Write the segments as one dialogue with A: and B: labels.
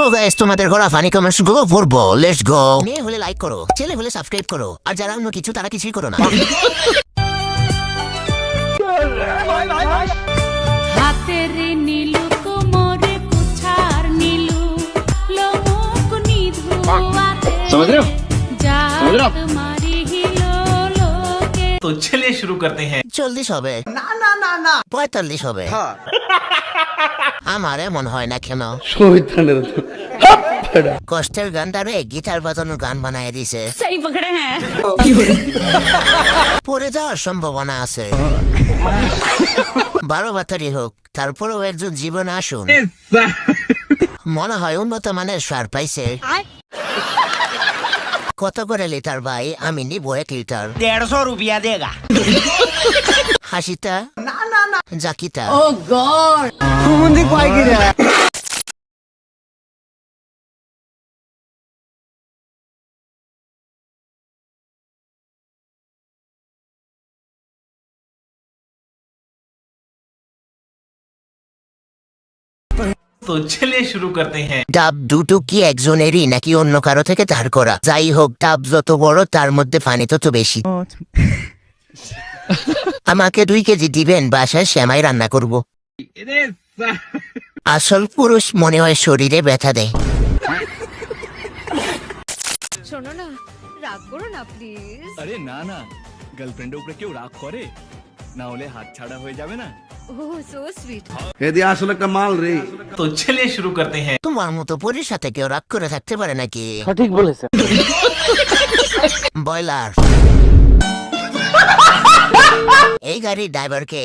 A: তো গাইস তোমাদের করা ফানি কমেন্টস গুলো পড়বো। Let's go. মেয়ে হলে লাইক করো, ছেলে হলে সাবস্ক্রাইব করো, আর যারা অন্য কিছু তারা কিছুই করো না।
B: হাতের নীলু কোমরে কুছার নীলু লোমক নিধু
C: समझ रहे हो? समझ रहे हो?
B: মারি হিলো লোকে।
D: तो चलिए शुरू करते हैं।
A: 40 হবে না, 45 হবে। আমার এমন হয় না কেন? কষ্টের গানটারে গিটার বাজানোর গান বানায় দিছে।
B: সহি পকড়ে হ্যাঁ।
A: পড়ে যাওয়ার সম্ভাবনা আছে। 12 বাতারি হোক, তারপরেও একজন জীবন আসুন। মনে হয় উন্নত মানের সার পাইছে। কত করে লিটার ভাই? আমি নিব 1 লিটার।
E: 150 रुपया देगा।
A: হাসিটা জাকিটা।
E: मुंदी पाई गिरा।
D: तो चलिए शुरू करते हैं।
A: ডাব দুটো কি একজনেরই নাকি অন্য কারো থেকে ধার করা? যাই হোক, ডাব যত বড় তার মধ্যে পানি তত বেশি। আমাকে 2 কেজি দিবেন, বাসায় সেমাই রান্না করব। আসল পুরুষ মনে হয় শরীরে ব্যথা দেয়।
F: শোনো না, রাগ করো না প্লিজ।
G: আরে না না, গার্লফ্রেন্ডের উপরে কেউ রাগ করে? না হলে হাত ছাড়া হয়ে যাবে না।
F: ও সো সুইট।
C: এদি আসলে একটা মাল রে।
D: तो चलिए शुरू करते हैं।
A: তোমার মতো পরির সাথে কেউ রাগ করে থাকতে পারে নাকি?
E: ठीक बोले सर।
A: বয়লার। এই গাড়ির ড্রাইভারকে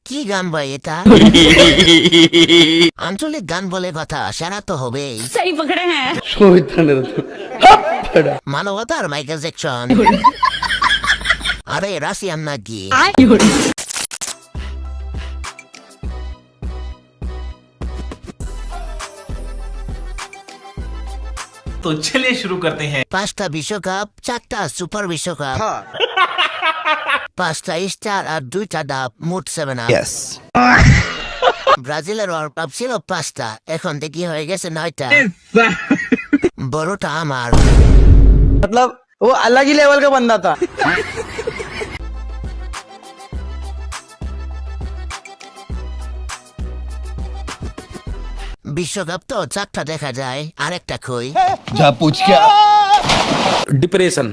A: কি গান ভাই এটা? আঞ্চলিক গান বলে কথা, সারা তো হবেই।
B: সহি পকড়ে হ্যাঁ।
A: মানবতার মাইকেল জ্যাকসন। আরে রাশিয়ান নাকি?
D: तो चलिए शुरू करते हैं।
A: 5টা বিশ্বকাপ, 4টা সুপার বিশ্বকাপ, 5টা স্টার আর 2টা ডাব, মোট 7 আপ। ব্রাজিলের ওয়ার্ল্ড কাপ ছিল 5টা, এখন দেখি হয়ে গেছে 9টা। বড়টা আমার।
E: मतलब वो अलग ही लेवल का बंदा था।
A: বিশ্বকাপ তো 4টা দেখা যায়, আরেকটা কই?
G: যা पूछ क्या डिप्रेशन।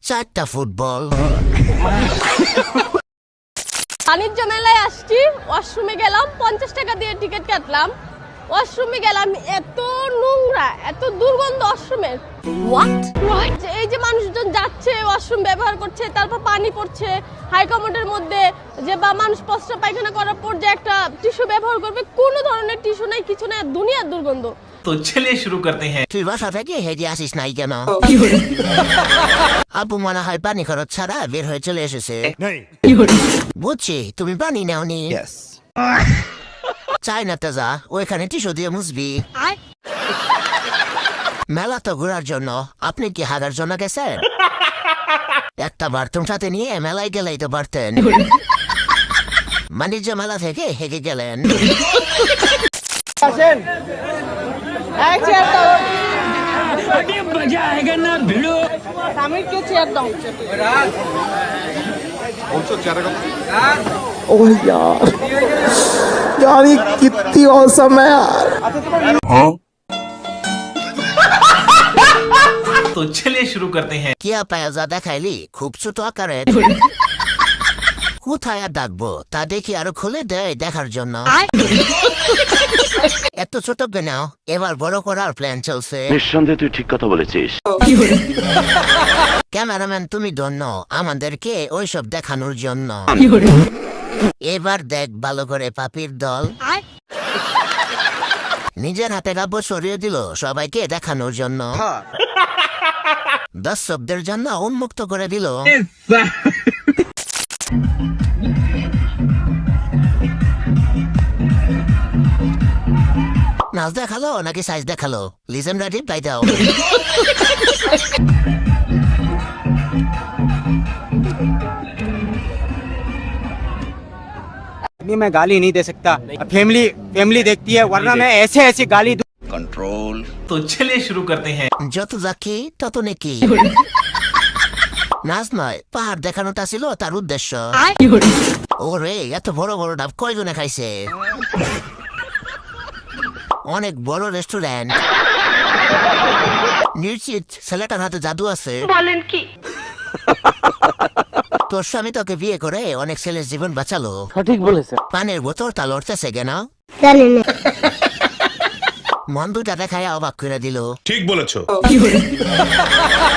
A: 4টা ফুটবল।
F: বাণিজ্য মেলায় আসছি, ওয়াশরুমে গেলাম, 50 টাকা দিয়ে টিকিট কাটলাম। ওয়াশরুমে গেলাম, এত নোংরা, এত দুর্গন্ধ ওয়াশরুমের। হোয়াট? এই যে মানুষজন যাচ্ছে, ওয়াশরুম ব্যবহার করছে, তারপর পানি পড়ছে হাই কমোডের মধ্যে, যে বা মানুষ প্রস্রাব পায়খানা করার পর যে একটা টিস্যু ব্যবহার করবে, কোনো ধরনের টিস্যু নাই, কিছু নাই, দুনিয়ার দুর্গন্ধ।
D: तो चलिए शुरू करते हैं।
A: তুই বাসা থেকে হেঁটে আসিস নাই কেন? আপু মনে হয় পানি খরচ ছাড়া বের হয়ে চলে এসেছে। বুঝছি, তুমি পানি নেওনি। চায়নাতে যা, ওইখানে টিস্যু দিয়ে মুছবি। মেলা তো ঘোরার জন্য, আপনি কি হাগার জন্য গেছেন? একটা বাথরুম সাথে নিয়ে মেলায় গেলেই তো পারতেন। বাণিজ্য মেলা থেকে হেগে গেলেন।
F: এক চেয়ার দাও। স্বামীর কে চেয়ার দাও।
E: ओह यार ये कितनी औसम है यार।
D: तो चलिए शुरू करते हैं।
A: কিয়া পায়াজা দেখাইলি খুব ছোট আকারের। কোথায় আর ডাকবো তা দেখি আরো খুলে দেয় দেখার জন্য। এত ছোট কেন? এবার বড় করার প্ল্যান চলছে।
H: নিঃসন্দেহে তুই ঠিক কথা বলেছিস।
A: ক্যামেরাম্যান তুমি ধন্য আমাদেরকে ওইসব দেখানোর জন্য। এবার দেখ ভালো করে পাপির দল। নিজের হাতে কাপড় সরিয়ে দিল সবাইকে দেখানোর জন্য। দর্শকদের জন্য উন্মুক্ত করে দিল। নাচ দেখালো নাকি সাইজ দেখালো? লিজেন্ডারি তাই দাও।
E: अभी मैं गाली नहीं दे सकता फैमिली देखती है वरना मैं ऐसे ऐसी गाली दूं।
D: तो चलिए शुरू करते हैं।
A: যত যাকে তত নেকি নাচ নয় পাহাড় দেখানোটা ছিল তার উদ্দেশ্য ওরে এত বড় বড় ডাব কয়জনে খাইছে অনেক বড় রেস্টুরেন্ট নিশ্চিত ছেলেটার হাতে জাদু আছে
B: বলেন কি
A: তোর স্বামী তোকে বিয়ে করে অনেক ছেলের জীবন বাঁচালো
E: সঠিক বলেছে
A: পানের বোতলটা লড়তেছে কেন মন দুটা দেখায় অবাক করে দিল
I: ঠিক বলেছো